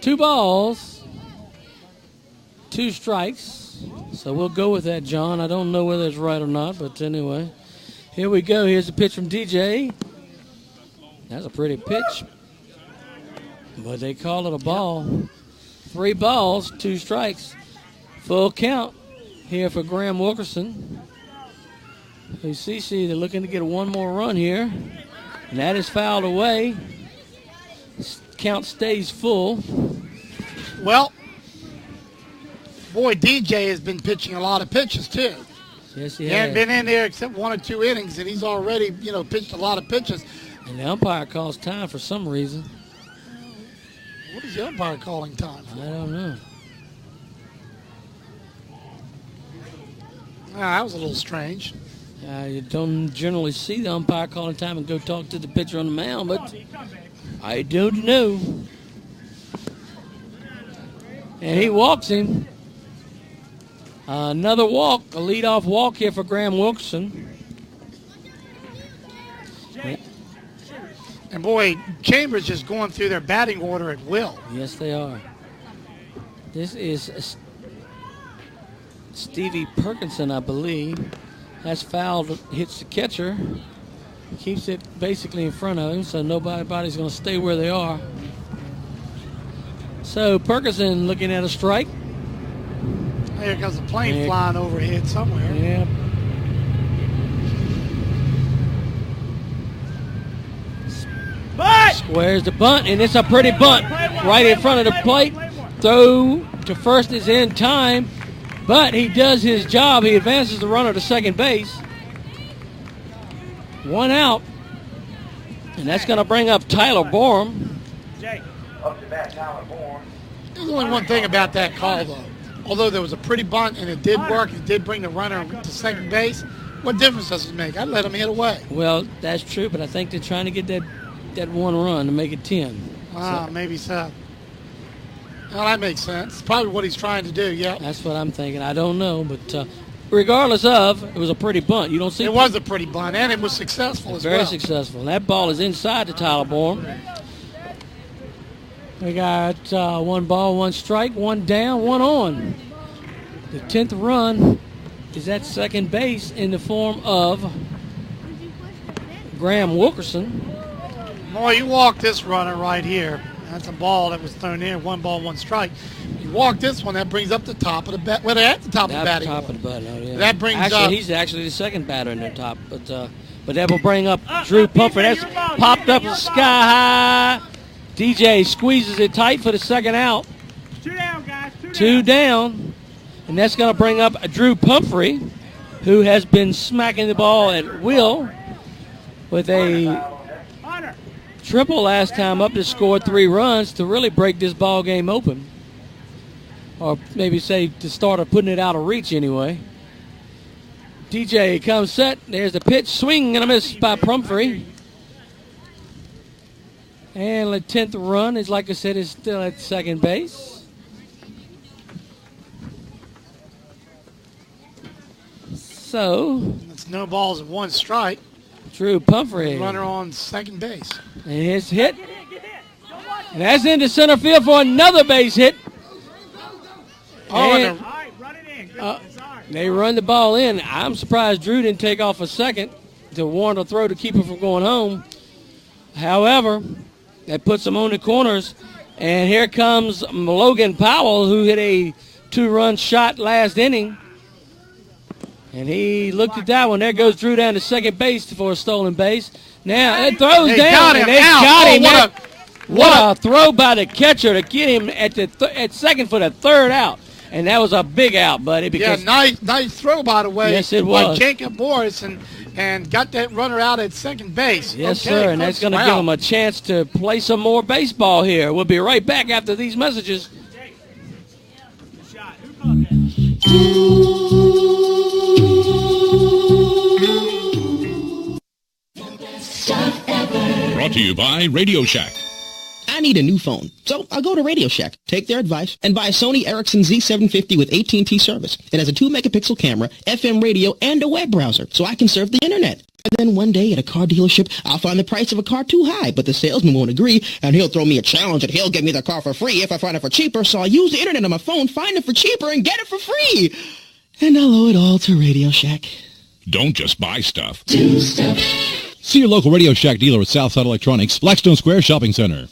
2 balls, 2 strikes. So we'll go with that, John. I don't know whether it's right or not, but anyway. Here we go. Here's the pitch from DJ. That's a pretty pitch, but they call it a ball. 3 balls, 2 strikes. Full count here for Graham Wilkerson. CC, they're looking to get one more run here, and that is fouled away. Count stays full. Well, boy, DJ has been pitching a lot of pitches, too. Yes, he He has. hasn't been in there except 1 or 2 innings, and he's already, pitched a lot of pitches. And the umpire calls time for some reason. What is the umpire calling time for? I don't know. That was a little strange. You don't generally see the umpire calling time and go talk to the pitcher on the mound, but I don't know. And he walks him. Another walk, a leadoff walk here for Graham Wilkerson. And, boy, Chambers just going through their batting order at will. Yes, they are. This is Stevie Perkinson, I believe. That's fouled, hits the catcher. Keeps it basically in front of him, so nobody's going to stay where they are. So Perkinson looking at a strike. Here comes a plane flying overhead somewhere. Yeah. Squares the bunt, and it's a pretty bunt right in front of the plate. Throw to first is in time, but he does his job. He advances the runner to second base. 1 out, and that's going to bring up Tyler Borum. There's only one thing about that call, though. Although there was a pretty bunt and it did work, it did bring the runner to second base, what difference does it make? I'd let him hit away. Well, that's true, but I think they're trying to get that 1 run to make it 10. Maybe so. Well, that makes sense. Probably what he's trying to do, yeah. That's what I'm thinking. I don't know, but regardless of, it was a pretty bunt. You don't see it was a pretty bunt, and it was successful as well. Very successful. And that ball is inside to Tyler Borum. We got 1 ball, 1 strike, 1 down, 1 on. The 10th run is at second base in the form of Graham Wilkerson. Boy, you walk this runner right here. That's a ball that was thrown in, 1 ball, 1 strike. You walk this one, that brings up the top of the bat. Well, they're at the top of the batting order. Top of the batting, yeah. That brings he's actually the second batter in the top, but that will bring up Drew Pumphrey. That's popped up sky high. DJ squeezes it tight for the second out. 2 down, guys. 2 down. And that's going to bring up Drew Pumphrey, who has been smacking the ball at will with a triple last time up to score 3 runs to really break this ball game open. Or maybe say to start of putting it out of reach anyway. DJ comes set. There's the pitch. Swing and a miss by Pumphrey. And the 10th run is, like I said, is still at second base. So it's no balls and 1 strike. Drew Pumphrey. Runner on second base. And his hit. And that's into center field for another base hit. And they run the ball in. I'm surprised Drew didn't take off a second to warrant a throw to keep him from going home. However, that puts them on the corners. And here comes Logan Powell, who hit a 2-run shot last inning. And he looked at that one. There goes Drew down to second base for a stolen base. Now it throws down, and they got him. What a throw by the catcher to get him at second for the 3rd out. And that was a big out, buddy. Because nice throw, by the way. Yes, it was. By Jacob Boris, and got that runner out at second base. Yes, sir, and that's going to give him a chance to play some more baseball here. We'll be right back after these messages. Brought to you by Radio Shack. I need a new phone, so I'll go to Radio Shack, take their advice, and buy a Sony Ericsson Z750 with AT&T service. It has a 2-megapixel camera, FM radio, and a web browser, so I can surf the internet. And then one day at a car dealership, I'll find the price of a car too high, but the salesman won't agree, and he'll throw me a challenge and he'll give me the car for free if I find it for cheaper, so I'll use the internet on my phone, find it for cheaper, and get it for free. And I'll owe it all to Radio Shack. Don't just buy stuff. Do stuff. See your local Radio Shack dealer at Southside Electronics, Blackstone Square Shopping Center.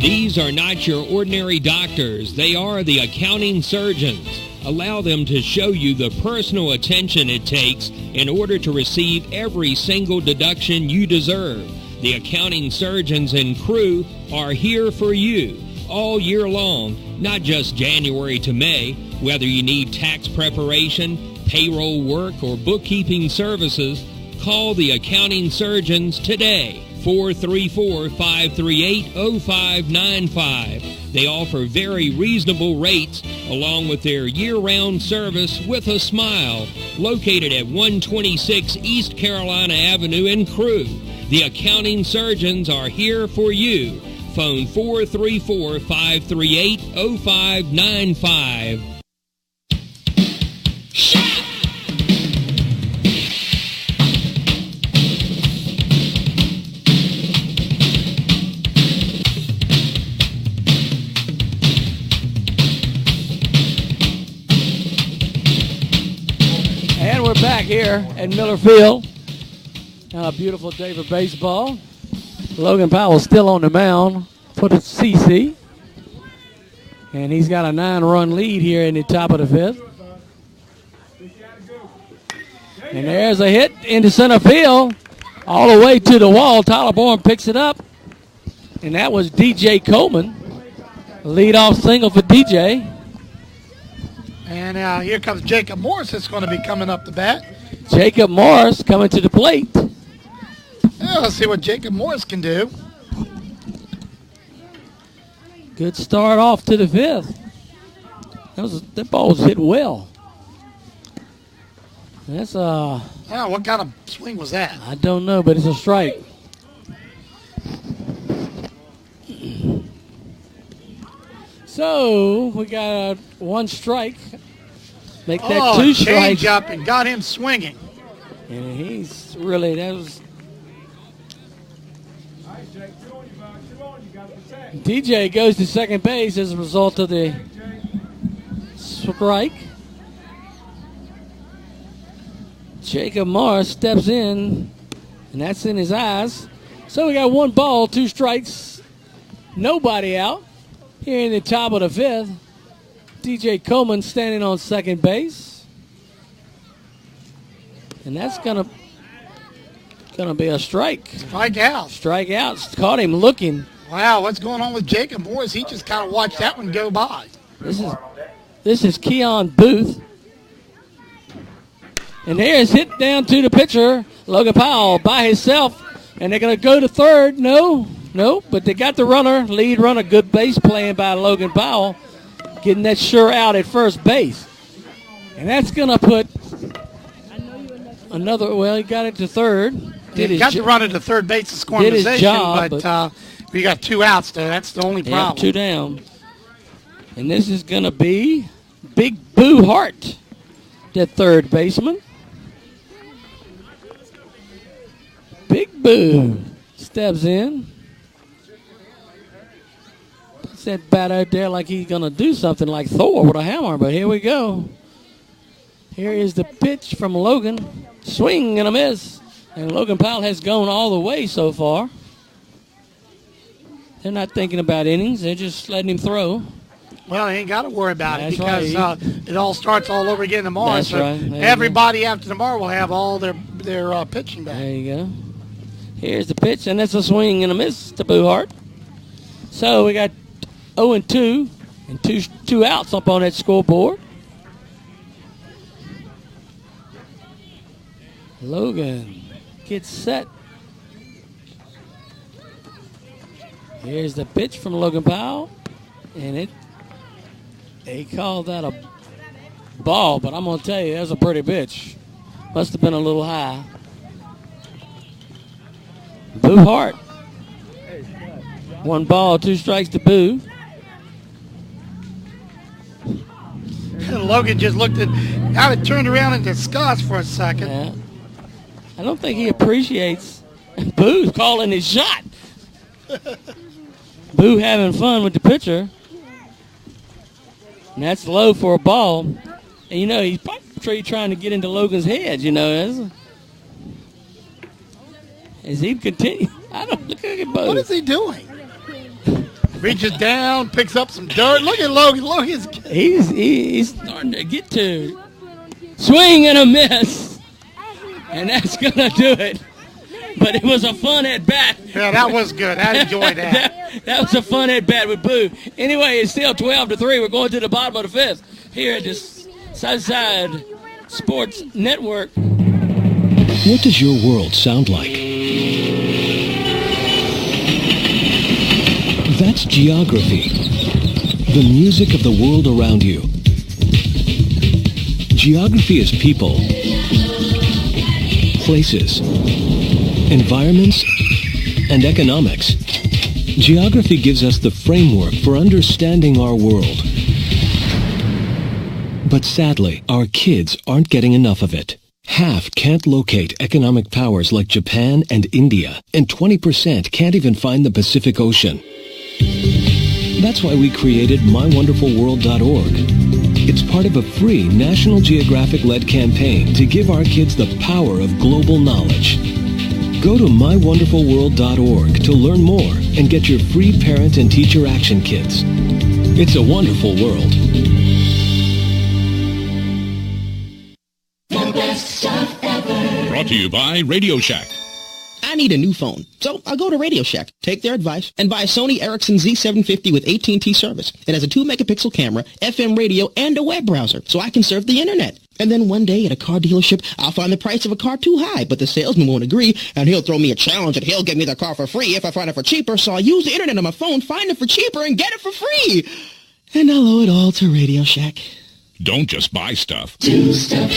These are not your ordinary doctors. They are the accounting surgeons. Allow them to show you the personal attention it takes in order to receive every single deduction you deserve. The accounting surgeons and crew are here for you all year long, not just January to May. Whether you need tax preparation, payroll work, or bookkeeping services, call the accounting surgeons today. 434-538-0595. They offer very reasonable rates along with their year-round service with a smile. Located at 126 East Carolina Avenue in Crewe. The accounting surgeons are here for you. Phone 434-538-0595. And we're back here at Miller Field. A beautiful day for baseball. Logan Powell's still on the mound for the CC. And he's got a 9-run lead here in the top of the fifth. And there's a hit into center field. All the way to the wall. Tyler Bourne picks it up. And that was DJ Coleman. Leadoff single for DJ. And here comes Jacob Morris that's going to be coming up the bat. Jacob Morris coming to the plate. Yeah, let's see what Jacob Morris can do. Good start off to the fifth. That ball was hit well. That's what kind of swing was that? I don't know, but it's a strike. So we got one strike. Make that two strikes. Change up and got him swinging. And he's really, that was. DJ goes to second base as a result of the strike. Jacob Morris steps in, and that's in his eyes. So we got 1 ball, 2 strikes, nobody out. Here in the top of the fifth, DJ Coleman standing on second base. And that's gonna be a strike. Strike out. Strike out. Caught him looking. Wow, what's going on with Jacob Morris? He just kind of watched that one go by. This is Keon Booth. And there's hit down to the pitcher, Logan Powell, by himself. And they're going to go to third. No, but they got the runner, lead runner, good base playing by Logan Powell, getting that sure out at first base. And that's going to put another, he got it to third. He got the runner to third base to score in position, but we got 2 outs there. That's the only problem. 2 down. And this is going to be Big Boo Hart, the third baseman. Big Boo steps in. Puts that bat out there like he's going to do something like Thor with a hammer, but here we go. Here is the pitch from Logan. Swing and a miss. And Logan Powell has gone all the way so far. They're not thinking about innings. They're just letting him throw. Well, they ain't got to worry about it That's because it all starts all over again tomorrow. That's so right. Everybody after tomorrow will have all their pitching back. There you go. Here's the pitch, and that's a swing and a miss to Boo Hart. So we got 0-2 and two outs up on that scoreboard. Logan gets set. Here's the pitch from Logan Powell, and they called that a ball, but I'm going to tell you, that was a pretty pitch. Must have been a little high. Boo Hart. 1 ball, 2 strikes to Boo. Logan just looked at, kind of turned around in disgust for a second. Yeah. I don't think he appreciates Boo calling his shot. Boo having fun with the pitcher. And that's low for a ball. And, he's probably trying to get into Logan's head, As he continues. I don't look at Boo. What is he doing? Reaches down, picks up some dirt. Look at Logan. He's starting to get to swing and a miss. And that's going to do it. But it was a fun at-bat. Yeah, that was good. I enjoyed that. That was a fun at-bat with Boo. Anyway, it's still 12-3. We're going to the bottom of the fifth here at the Southside Sports Network. What does your world sound like? That's geography. The music of the world around you. Geography is people, places, environments, and economics. Geography gives us the framework for understanding our world. But sadly, our kids aren't getting enough of it. Half can't locate economic powers like Japan and India, and 20% can't even find the Pacific Ocean. That's why we created MyWonderfulWorld.org. It's part of a free National Geographic-led campaign to give our kids the power of global knowledge. Go to MyWonderfulWorld.org to learn more and get your free parent and teacher action kits. It's a wonderful world. The best stuff ever. Brought to you by Radio Shack. I need a new phone, so I go to Radio Shack, take their advice, and buy a Sony Ericsson Z750 with AT&T service. It has a 2-megapixel camera, FM radio, and a web browser, so I can surf the internet. And then one day at a car dealership, I'll find the price of a car too high, but the salesman won't agree, and he'll throw me a challenge, and he'll give me the car for free if I find it for cheaper, so I'll use the internet on my phone, find it for cheaper, and get it for free. And I'll owe it all to Radio Shack. Don't just buy stuff. Do stuff.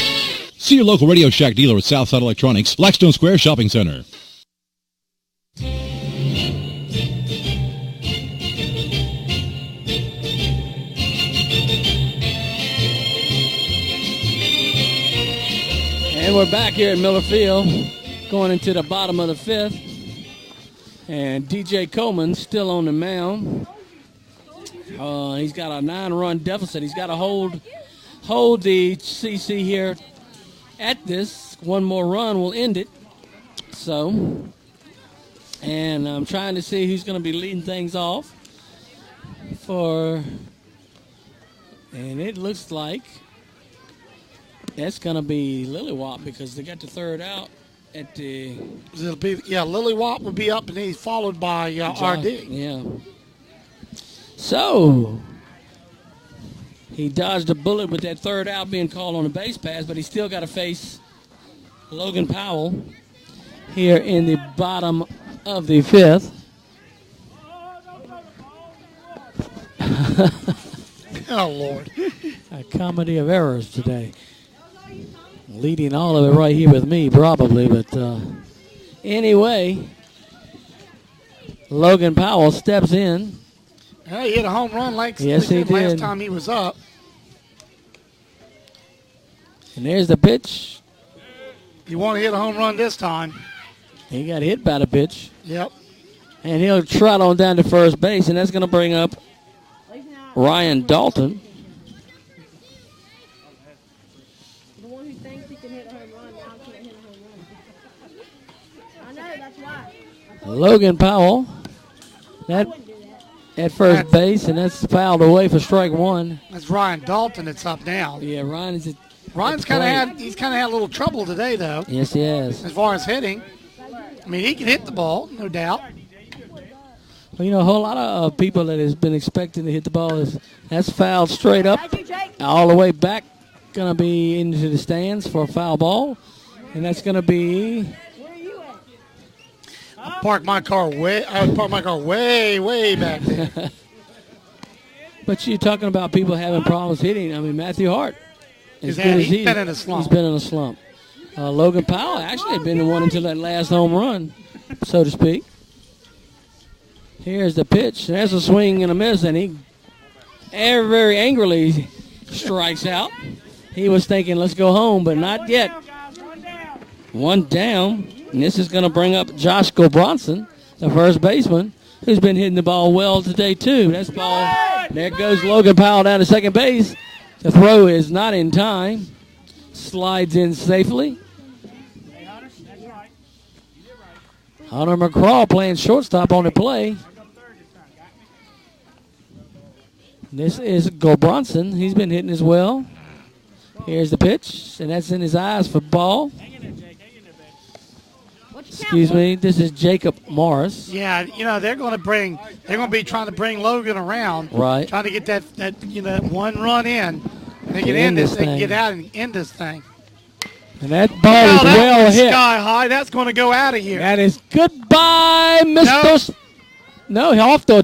See your local Radio Shack dealer at Southside Electronics, Blackstone Square Shopping Center. And we're back here at Miller Field, going into the bottom of the fifth. And DJ Coleman still on the mound. He's got a 9-run deficit. He's got to hold the CC here at this. One more run will end it. So, and I'm trying to see who's going to be leading things off and it looks like that's going to be Lillywop because they got the third out at the... Lillywop will be up and he's followed by RD. Yeah. So, he dodged a bullet with that third out being called on a base pass, but he still got to face Logan Powell here in the bottom of the fifth. Oh, Lord. A comedy of errors today. Leading all of it right here with me, probably. But anyway, Logan Powell steps in. Yeah, he hit a home run yes, he did. Last time he was up. And there's the pitch. You want to hit a home run this time. He got hit by the pitch. Yep. And he'll trot on down to first base, and that's going to bring up Ryan Dalton. The one who thinks he can hit a home run now can't hit a home run. I know, that's why. Logan Powell at first base, and that's fouled away for strike one. That's Ryan Dalton that's up now. Yeah, Ryan's kind of had a little trouble today, though. Yes, he has. As far as hitting. I mean, he can hit the ball, no doubt. Well, a whole lot of people that has been expecting to hit the ball that's fouled straight up, all the way back, going to be into the stands for a foul ball, and that's going to be. I would park my car way back there. But you're talking about people having problems hitting. I mean, Matthew Hart. He's been in a slump. He's been in a slump. Logan Powell actually had been the one until that last home run, so to speak. Here's the pitch. There's a swing and a miss, and he very angrily strikes out. He was thinking, let's go home, but not yet. One down, and this is going to bring up Josh Gobronson, the first baseman, who's been hitting the ball well today, too. That's ball. There goes Logan Powell down to second base. The throw is not in time. Slides in safely. Hunter McCraw playing shortstop on the play. This is Gobronson. He's been hitting as well. Here's the pitch, and that's in his eyes for ball. Excuse me. This is Jacob Morris. Yeah, they're going to be trying to bring Logan around. Right. Trying to get that one run in. They can end this. They can get out and end this thing. And that ball is well hit. Sky high. That's going to go out of here. That is goodbye, Mr. No, off the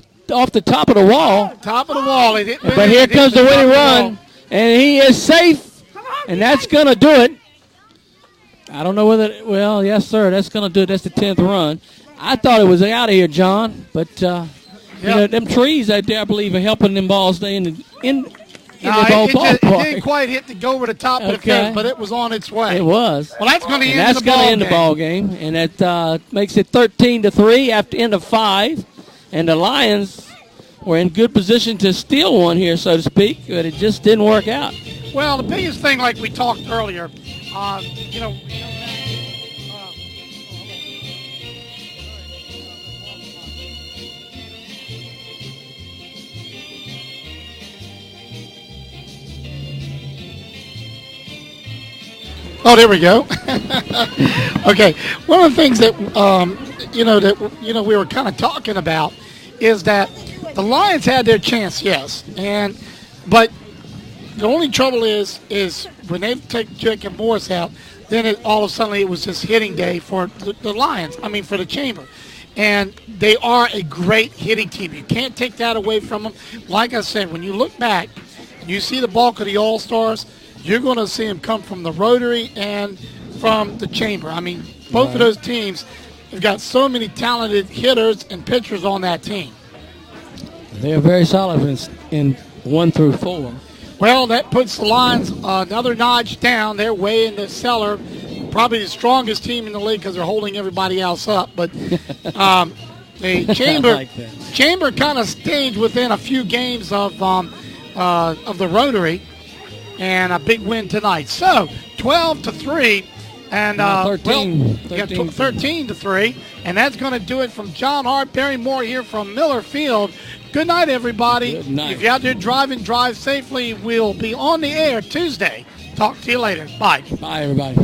top of the wall. Top of the wall. But here comes the winning run, and he is safe, and that's going to do it. I don't know whether, well, yes, sir, that's going to do it. That's the 10th run. I thought it was out of here, John, but them trees out there, I believe, are helping them balls stay in the ballpark. It didn't quite hit to go over the top of the fence, but it was on its way. It was. Well, that's going to end the ball game, and that makes it 13-3 after end of 5, and the Lions were in good position to steal one here, so to speak, but it just didn't work out. Well, the biggest thing, like we talked earlier, oh, there we go. Okay, one of the things that we were kind of talking about is that the Lions had their chance, yes, but the only trouble is when they take Jacob Morris out, then all of a sudden it was just hitting day for the Lions. I mean, for the Chamber. And they are a great hitting team. You can't take that away from them. Like I said, when you look back, you see the bulk of the All-Stars, you're going to see them come from the Rotary and from the Chamber. I mean, both of those teams have got so many talented hitters and pitchers on that team. They are very solid in 1 through 4. Well, that puts the Lions another notch down. They're way in the cellar. Probably the strongest team in the league because they're holding everybody else up. But the Chamber kind of stayed within a few games of the Rotary, and a big win tonight. So 12-3, and 13-3, and that's going to do it from John Hart. Barry Moore here from Miller Field. Good night, everybody. Good night. If you're out there driving, drive safely. We'll be on the air Tuesday. Talk to you later. Bye. Bye, everybody.